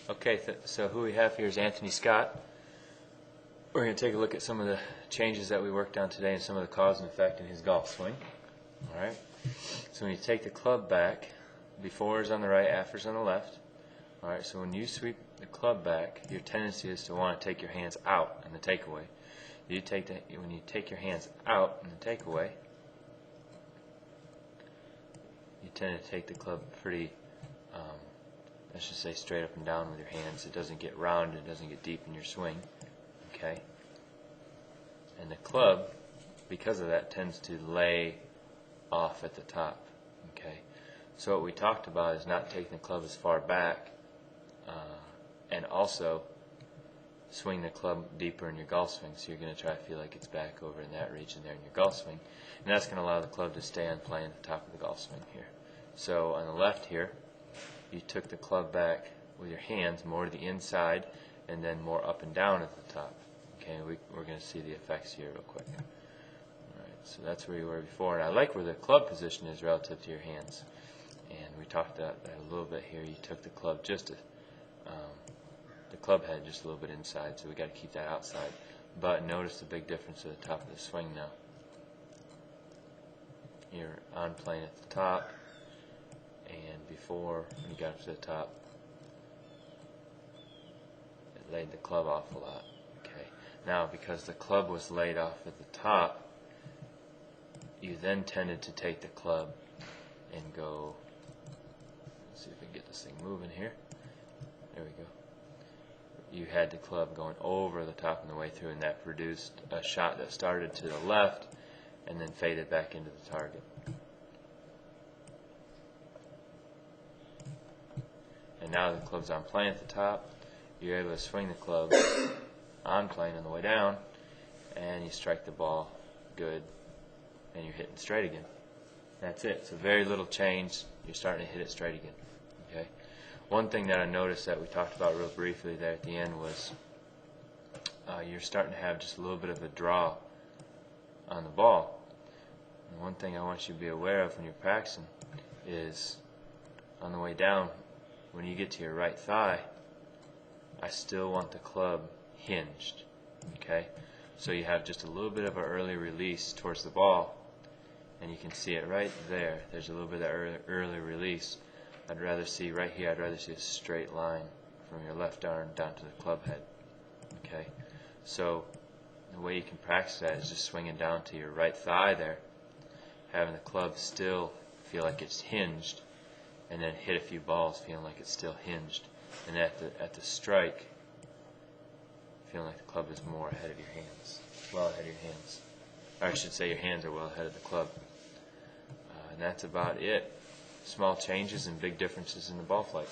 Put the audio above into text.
Okay, so who we have here is Anthony Scott. We're going to take a look at some of the changes that we worked on today and some of the cause and effect in his golf swing. All right. So when you take the club back, before is on the right, after is on the left. All right. So when you sweep the club back, your tendency is to want to take your hands out in the takeaway. When you take your hands out in the takeaway, you tend to take the club pretty, let's just say, straight up and down with your hands. It doesn't get round, it doesn't get deep in your swing. Okay? And the club, because of that, tends to lay off at the top. Okay? So what we talked about is not taking the club as far back, and also swing the club deeper in your golf swing. So you're going to try to feel like it's back over in that region there in your golf swing. And that's going to allow the club to stay on plane at the top of the golf swing here. So on the left here, you took the club back with your hands more to the inside and then more up and down at the top. Okay, we're going to see the effects here real quick. Alright, so that's where you were before. And I like where the club position is relative to your hands. And we talked about that a little bit here. You took the club the club head just a little bit inside, so we got to keep that outside. But notice the big difference at the top of the swing now. You're on plane at the top, and before when you got up to the top, it laid the club off a lot. Okay. Now, because the club was laid off at the top, you then tended to take the club and go. Let's see if we can get this thing moving here. There we go. You had the club going over the top on the way through, and that produced a shot that started to the left and then faded back into the target. And now the club's on plane at the top. You're able to swing the club on plane on the way down, and you strike the ball good, and you're hitting straight again. That's it. So very little change. You're starting to hit it straight again. Okay. One thing that I noticed that we talked about real briefly there at the end was you're starting to have just a little bit of a draw on the ball. And one thing I want you to be aware of when you're practicing is on the way down, when you get to your right thigh, I still want the club hinged. Okay? So you have just a little bit of an early release towards the ball, and you can see it right there. There's a little bit of early release. I'd rather see right here, I'd rather see a straight line from your left arm down to the club head. Okay? So the way you can practice that is just swinging down to your right thigh there, having the club still feel like it's hinged, and then hit a few balls feeling like it's still hinged. And at the strike, feeling like the club is more ahead of your hands, well ahead of your hands. Or I should say your hands are well ahead of the club. And that's about it. Small changes and big differences in the ball flight.